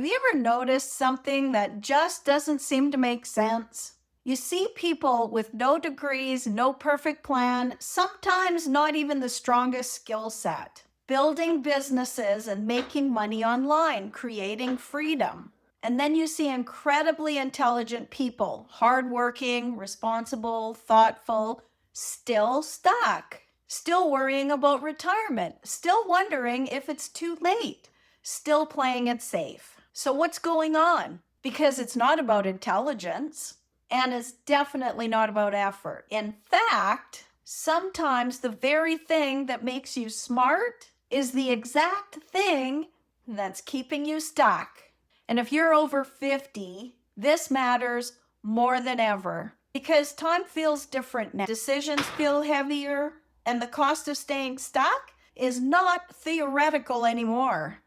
Have you ever noticed something that just doesn't seem to make sense? You see people with no degrees, no perfect plan, sometimes not even the strongest skill set, building businesses and making money online, creating freedom. And then you see incredibly intelligent people, hardworking, responsible, thoughtful, still stuck, still worrying about retirement, still wondering if it's too late, still playing it safe. So what's going on? Because it's not about intelligence, and it's definitely not about effort. In fact, sometimes the very thing that makes you smart is the exact thing that's keeping you stuck. And if you're over 50, this matters more than ever because time feels different now. Decisions feel heavier, and the cost of staying stuck is not theoretical anymore.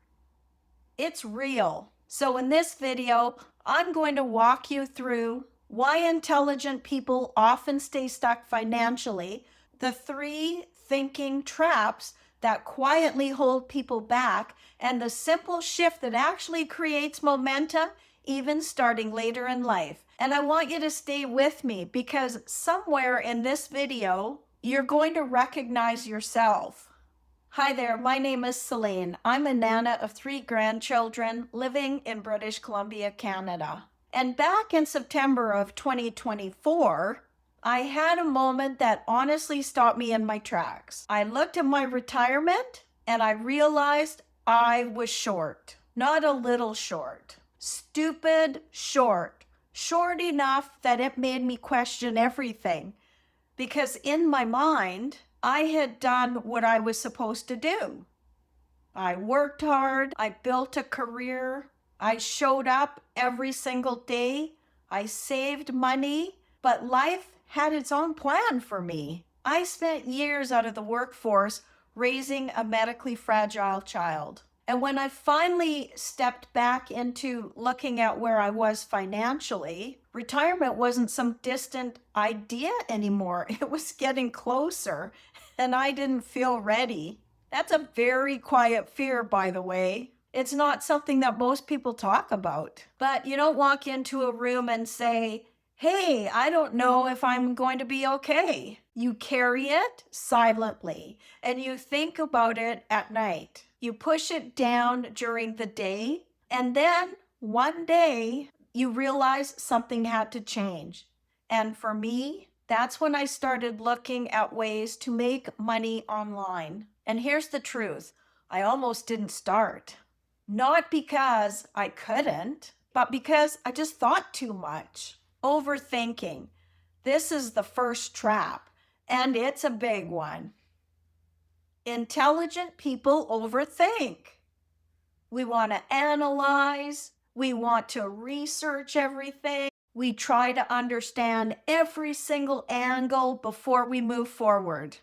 It's real. So in this video, I'm going to walk you through why intelligent people often stay stuck financially, the 3 thinking traps that quietly hold people back, and the simple shift that actually creates momentum, even starting later in life. And I want you to stay with me because somewhere in this video, you're going to recognize yourself. Hi there, my name is Celine. I'm a nana of 3 grandchildren living in British Columbia, Canada. And back in September of 2024, I had a moment that honestly stopped me in my tracks. I looked at my retirement and I realized I was short. Not a little short. Stupid short. Short enough that it made me question everything. Because in my mind, I had done what I was supposed to do. I worked hard, I built a career, I showed up every single day, I saved money, but life had its own plan for me. I spent years out of the workforce raising a medically fragile child. And when I finally stepped back into looking at where I was financially, retirement wasn't some distant idea anymore. It was getting closer, and I didn't feel ready. That's a very quiet fear, by the way. It's not something that most people talk about. But you don't walk into a room and say, hey, I don't know if I'm going to be okay. You carry it silently, and you think about it at night. You push it down during the day, and then one day you realize something had to change. And for me, that's when I started looking at ways to make money online. And here's the truth, I almost didn't start. Not because I couldn't, but because I just thought too much. Overthinking. This is the first trap, and it's a big one. Intelligent people overthink. We want to analyze. We want to research everything. We try to understand every single angle before we move forward.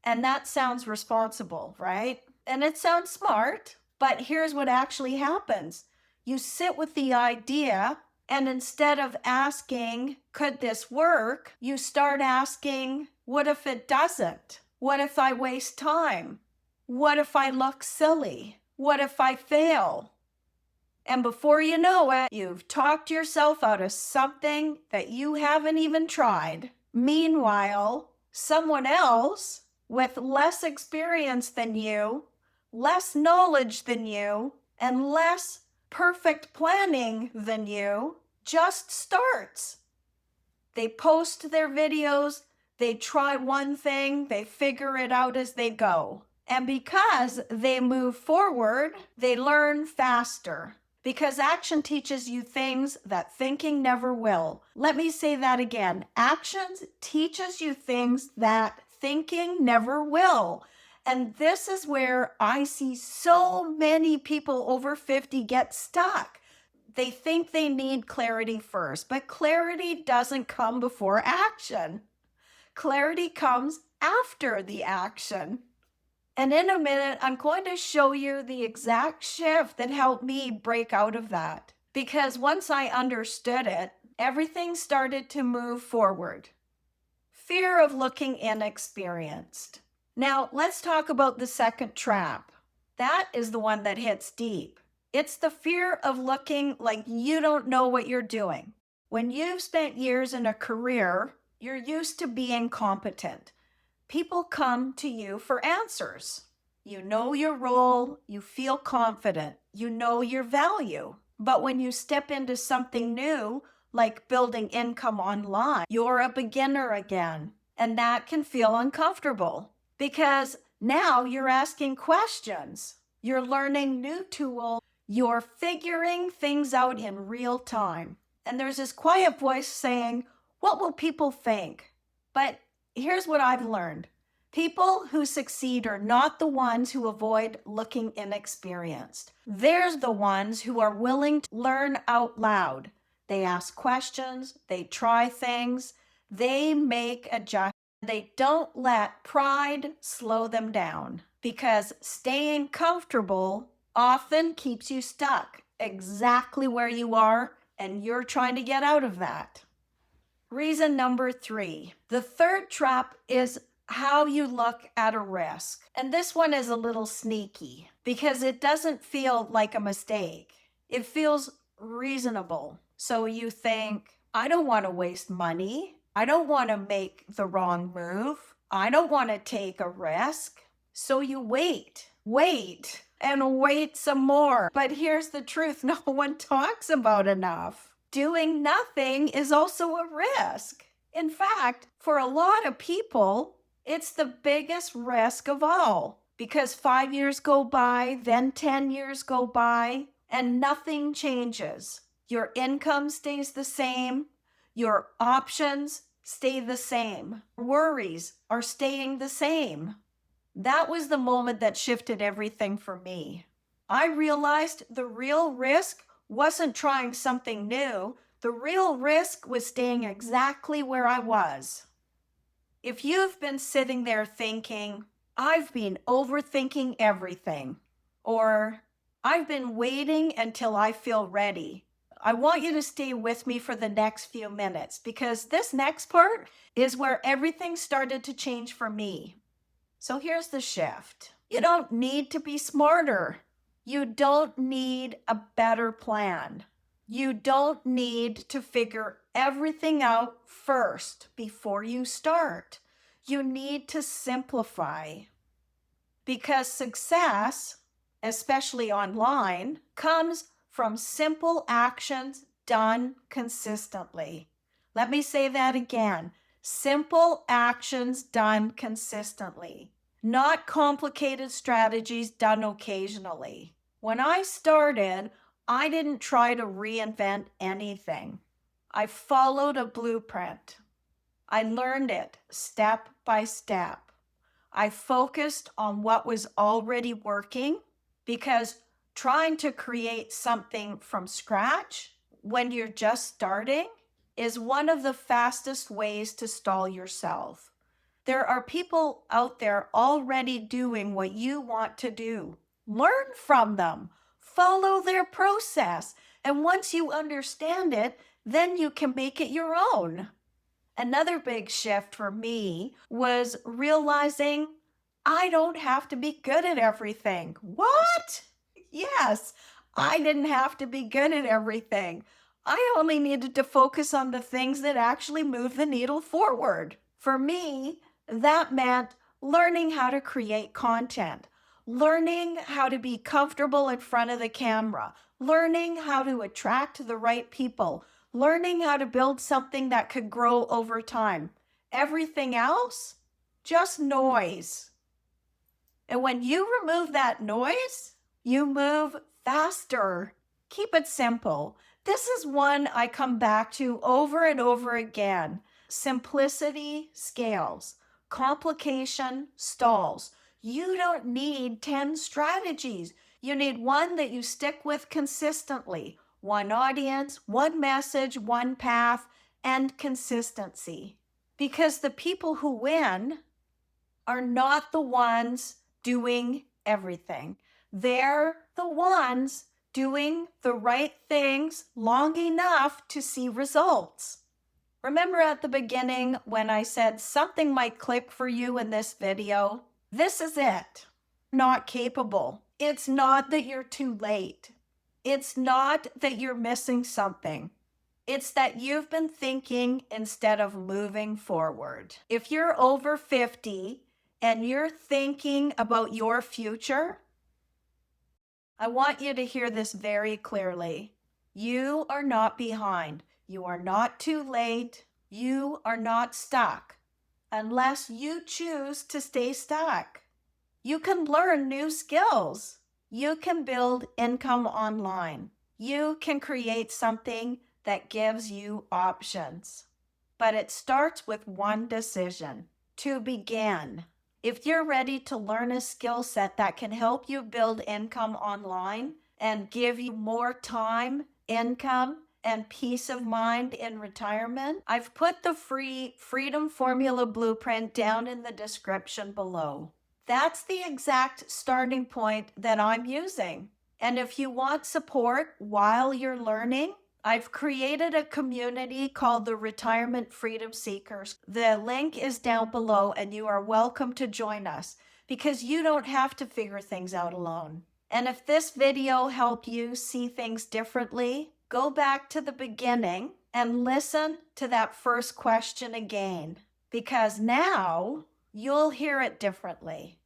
And that sounds responsible, right? And it sounds smart, but here's what actually happens. You sit with the idea, and instead of asking, could this work? You start asking, what if it doesn't? What if I waste time? What if I look silly? What if I fail? And before you know it, you've talked yourself out of something that you haven't even tried. Meanwhile, someone else with less experience than you, less knowledge than you, and less perfect planning than you just starts. They post their videos, they try one thing, they figure it out as they go. And because they move forward, they learn faster. Because action teaches you things that thinking never will. Let me say that again. Action teaches you things that thinking never will. And this is where I see so many people over 50 get stuck. They think they need clarity first, but clarity doesn't come before action. Clarity comes after the action. And in a minute, I'm going to show you the exact shift that helped me break out of that. Because once I understood it, everything started to move forward. Fear of looking inexperienced. Now, let's talk about the second trap. That is the one that hits deep. It's the fear of looking like you don't know what you're doing. When you've spent years in a career, you're used to being competent. People come to you for answers. You know your role, you feel confident, you know your value. But when you step into something new, like building income online, you're a beginner again. And that can feel uncomfortable because now you're asking questions, you're learning new tools, you're figuring things out in real time. And there's this quiet voice saying, "What will people think?" But here's what I've learned. People who succeed are not the ones who avoid looking inexperienced. They're the ones who are willing to learn out loud. They ask questions, they try things, they make adjustments. They don't let pride slow them down because staying comfortable often keeps you stuck exactly where you are, and you're trying to get out of that. Reason number 3. The third trap is how you look at a risk. And this one is a little sneaky because it doesn't feel like a mistake. It feels reasonable. So you think, I don't want to waste money. I don't want to make the wrong move. I don't want to take a risk. So you wait, and wait some more. But here's the truth no one talks about enough. Doing nothing is also a risk. In fact, for a lot of people, it's the biggest risk of all because 5 years go by, then 10 years go by, and nothing changes. Your income stays the same, your options stay the same, worries are staying the same. That was the moment that shifted everything for me. I realized the real risk wasn't trying something new. The real risk was staying exactly where I was. If you've been sitting there thinking, I've been overthinking everything, or I've been waiting until I feel ready, I want you to stay with me for the next few minutes because this next part is where everything started to change for me. So here's the shift. You don't need to be smarter. You don't need a better plan. You don't need to figure everything out first before you start. You need to simplify because success, especially online, comes from simple actions done consistently. Let me say that again. Simple actions done consistently, not complicated strategies done occasionally. When I started, I didn't try to reinvent anything. I followed a blueprint. I learned it step by step. I focused on what was already working because trying to create something from scratch when you're just starting is one of the fastest ways to stall yourself. There are people out there already doing what you want to do. Learn from them, follow their process, and once you understand it, then you can make it your own. Another big shift for me was realizing I don't have to be good at everything. What? Yes, I didn't have to be good at everything. I only needed to focus on the things that actually move the needle forward. For me, that meant learning how to create content, learning how to be comfortable in front of the camera, learning how to attract the right people, learning how to build something that could grow over time. Everything else, just noise. And when you remove that noise, you move faster. Keep it simple. This is one I come back to over and over again. Simplicity scales. Complication stalls. You don't need 10 strategies. You need one that you stick with consistently. One audience, one message, one path, and consistency. Because the people who win are not the ones doing everything. They're the ones doing the right things long enough to see results. Remember at the beginning when I said something might click for you in this video? This is it. Not capable. It's not that you're too late. It's not that you're missing something. It's that you've been thinking instead of moving forward. If you're over 50 and you're thinking about your future, I want you to hear this very clearly. You are not behind. You are not too late. You are not stuck unless you choose to stay stuck. You can learn new skills. You can build income online. You can create something that gives you options. But it starts with one decision: to begin. If you're ready to learn a skill set that can help you build income online and give you more time, income, and peace of mind in retirement, I've put the free Freedom Formula Blueprint down in the description below. That's the exact starting point that I'm using. And if you want support while you're learning, I've created a community called the Retirement Freedom Seekers. The link is down below, and you are welcome to join us because you don't have to figure things out alone. And if this video helped you see things differently, go back to the beginning and listen to that first question again, because now you'll hear it differently.